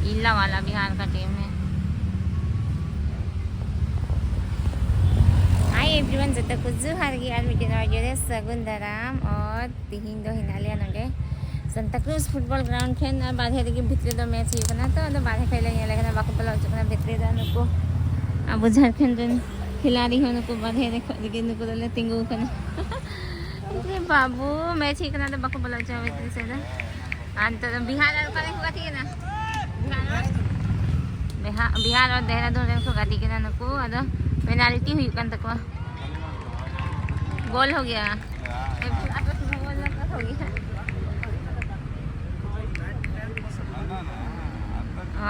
इला वाला बिहार का टीम है। हाय एवरीवन, जब तक कुछ हार गया मीटिंग और सगुन दाराम और तिहिन दो हिनालिया नोडे सांता क्रूज फुटबॉल ग्राउंड ठेन और बाधे देखिए भितरे दो मैच हुई तो बाधे खेल लेकिन बाको पला चुकना भितरे दा नुको अब झारखंड रन खिलाड़ी हो नुको बाधे देखो देखिए नुको दले तिंगु कना अरे बाबू मैच ही कना तो बाको पला चावे भितरे से दा अंत बिहार और कने को गाती ना बिहार और देहरादून रन को गाती कना नुको अदो पेनाल्टी हुई कन तक गोल हो गया हो गया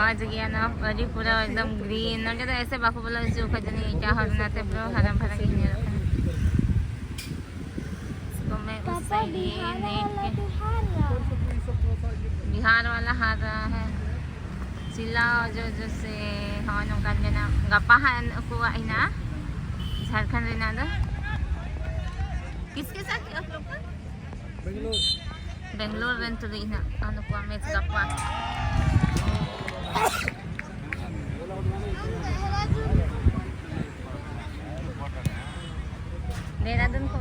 आज गया ना अभी पूरा एकदम ग्रीन और तो ऐसे बाकू बोला जो खजनी क्या हरना थे ब्रो हरा भरा गिरने रखा इसको मैं उससे ही नहीं बिहार वाला हार रहा है चिल्ला जो से हाँ नौका जना गप्पा है को आईना झारखंड रहना दो किसके साथ आप लोग बेंगलोर रन तो रही ना अनुपमा मैच गप्पा देहरादून को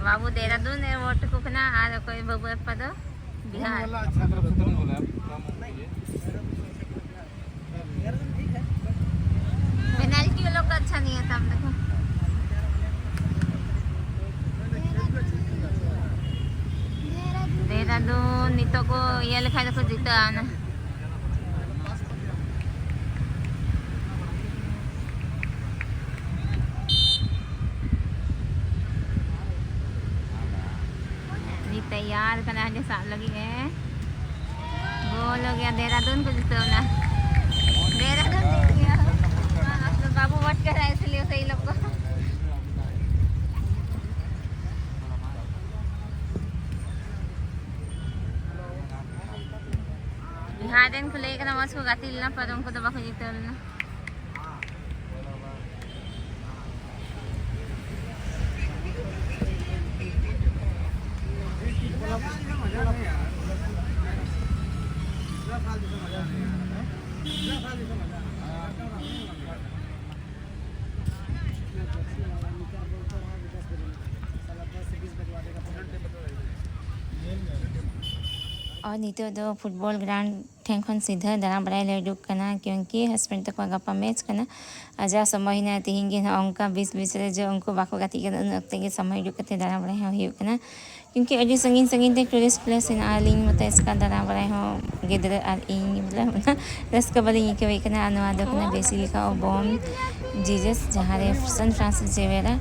बाबू देहरादून एयरपोर्ट को कना आ कोई बबुआ पद बिहार पेनाल्टी वालों का अच्छा नहीं है था देखो देहरादून नीतो को ये लिखा देखो जीता आना तैयार करना है साथ लगी है गोल हो गया देहरादून को जीतो ना देहरादून जीत गया तो बाबू वोट कर रहा है इसलिए सही लोग को बिहार को लेकर ना मस्त को गाती ना पर उनको तो बाबू जीतो ना और नीतो दो फुटबॉल ग्राउंड ठेंखन सीधा दाना बड़ा ले करना क्योंकि हस्बैंड तक गपा मैच करना अजा समय ना तिहिंगे अंका 20-20 रे जो उनको बाको गाती के के समय कते दाना बड़ा हो क्योंकि अभी संगीन संगीन ते टूरिस्ट प्लेस इन आलिंग मत इसका दाना बड़ा हो गिदर और इन मतलब रस्का बलिंग के वेकना अनुवाद करना बेसिलिका और बॉम जीसस जहाँ रे सैन फ्रांसिस जेवेरा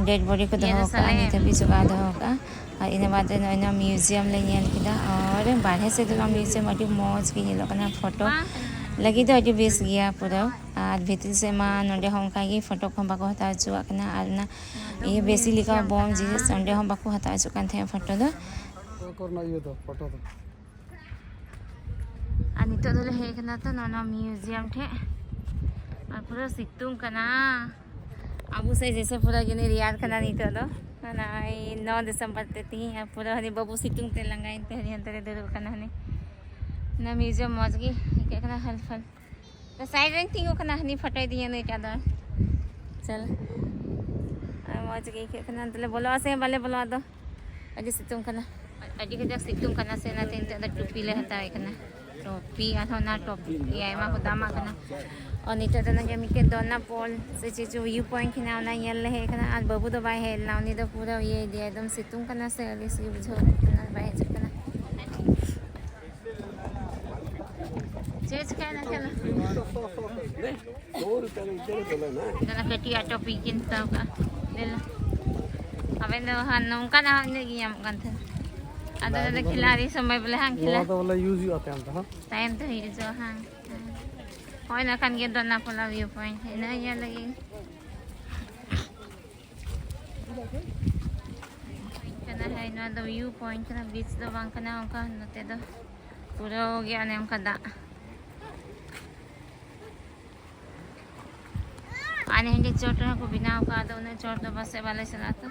डेड बॉडी को दहो का नीते भी जुगा दहो का और इन बाद ना म्यूजियम ले नेल किदा और बाहर से तो म्यूजियम अभी मौज की ये लोग फोटो लगी तो अभी बेस गया पूरा और भीतर से माँ नोडे हम का फोटो को हम बाको हता चुका करना और ना ये बेसिलिका बॉम जीसस संडे हम बाको हता चुका थे फोटो दो करना ये तो फोटो तो और नीतो दो हे करना तो ना म्यूजियम थे और पूरा सितुंग करना अब से जैसे पूरा गिने रियाद करना नीतो दो ना 9 दिसंबर ते थी पूरा हनी बाबू सितुंग ते लंगाइन ते हनी अंतरे दे करना हनी ना म्यूजियम मौज की क्या करना हल फल तो साइड रंग थी करना हनी फटाई दिए नहीं क्या दो चल मौज की क्या करना अंतले बोलो से वाले बोलो दो अजी सितुंग करना अजी के जब सितुंग करना से ना तीन ते टोपी ले हता है करना टोपी अथवा ना टोपी ये मा को दामा करना और नीचे तो ना जमी के दोना पोल से चीज व्यू पॉइंट की ना ये ले करना आज बाबू तो बाय है लाउनी तो पूरा ये दिया एकदम सितुंग करना से अलिस की बुझो करना बाय करना चेज क्या ना चलो ना पेटी टोपी किनता का ले लो अब इन हनों का ना हमने किया मगन ada खिलाड़ी समय बोले हाँ खिला तो वाला यूज ही आते हैं तो टाइम तो ही जो हाँ होय ना kan gitu na pula view point है ना ये लगी kana है ना तो व्यू पॉइंट kana बीच तो बंग kana उनका नते तो पूरा हो गया ने उनका दा ᱟᱨ ᱦᱮᱸᱰᱮ ᱪᱚᱴ ᱨᱮᱦᱚᱸ ᱠᱚ ᱵᱮᱱᱟᱣ ᱠᱟᱜᱼᱟ ᱟᱫᱚ ᱩᱱᱟᱹᱜ ᱪᱚᱴ ᱫᱚ ᱯᱟᱥᱮᱡ ᱵᱟᱞᱮ ᱪᱟᱞᱟᱜᱼᱟ ᱛᱚ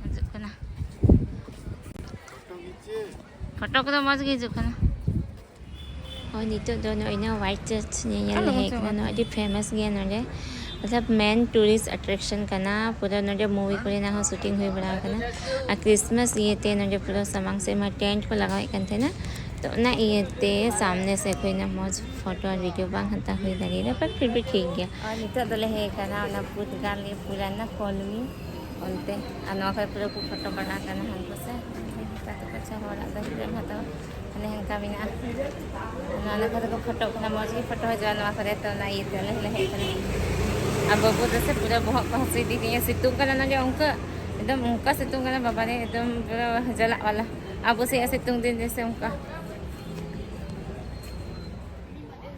ᱦᱤᱡᱩᱜ ᱠᱟᱱᱟ ᱯᱷᱳᱴᱳ ᱠᱚᱫᱚ ᱢᱚᱡᱽ ᱜᱮ ᱦᱤᱡᱩᱜ ᱠᱟᱱᱟ और नितो दो नोइना व्हाइट चर्च नेल है कना नो अडी फेमस गया नोडे मतलब मेन टूरिस्ट अट्रैक्शन कना पूरा नोडे मूवी को ना शूटिंग हुई बड़ा कना आ क्रिसमस ये ते नोडे पूरा सामान से मा टेंट को लगाए कन थे ना तो ना ये ते सामने से कोई ना मौज फोटो और वीडियो बांग हता हुई दरी पर फिर भी ठीक गया और नितो दले है कना ना पुर्तगाल ये पूरा ना कॉलोनी ओनते अनोखा पूरा को फोटो बना कना हमको से तातो अच्छा हो रहा है हता અને હંકા વિના નાના ઘરે को फोटो कना मौज की फोटो हो जाना करे तो ना ये तेल ले है कना अब बाबू जैसे पूरा बहुत हंसी दी थी सितुंग कना ना जो उनका एकदम उनका सितुंग कना बाबा ने एकदम पूरा जला वाला अब उसे सितुंग दिन जैसे उनका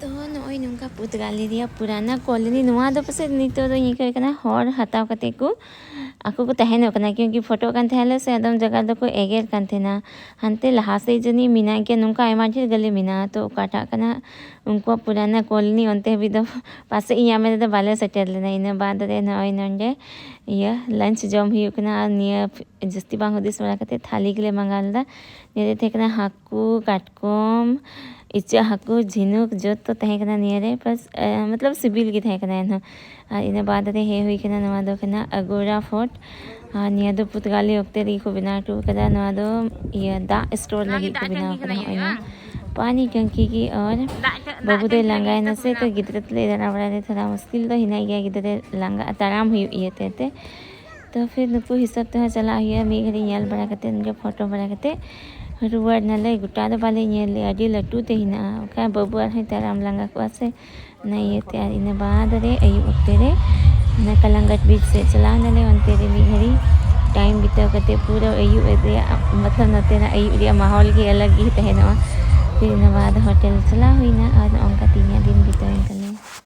तो नॉय नुका पुर्तगाली रिया पुराना कॉलोनी नुआ दो पसे नितो दो ये कना हर हताव कते को आको को तहन कना क्योंकि फोटो कान थहले से एकदम जगह दो को एगेर कान थेना हनते लहा से जनी मिना के नुका आयमा ढेर गले मिना तो काटा कना उनको पुराना कॉलोनी ओनते भी दो पासे इया में दो बाले सेटल लेना इन बाद रे नॉय नंडे ये लंच जम हुई कना निया जस्ती बांग दिस बड़ा कते थाली के लिए मंगालदा ने थे कना हाकू काटकोम इच्चा हाकू झिनुक जो तो तहे कना नियरे बस मतलब सिबिल की तहे कना न इन बाद रे हे हुई कना नवा दो कना अगोरा फोर्ट निया दो पुर्तगाली ओक्ते री को बिना टू कदा नवा दो ये दा स्टोर लगी को बिना कना होइना पानी टंकी की और बाबू दे लंगाए न से तो गिदरत ले जाना बड़ा रे थोड़ा मुश्किल तो हिना गया गिदरे लंगा तराम हुई ये ते तो फिर नुकु हिसाब तो चला हुआ मी घड़ी यल बड़ा करते उनके फोटो बड़ा करते रुआर नले गुटा दो बाले ले अडी लट्टू ते हिना का बाबू है तराम लंगा को से नहीं ये ते इन बाद रे अयु ओक्ते रे न कलंगट बीच से चला नले ओनते रे मी घड़ी टाइम बिता करते पूरा अयु रे मतलब नते ना अयु रे माहौल की अलग ही तहना फिर इन बाद होटल चला हुई ना और उनका 3 दिन बिताए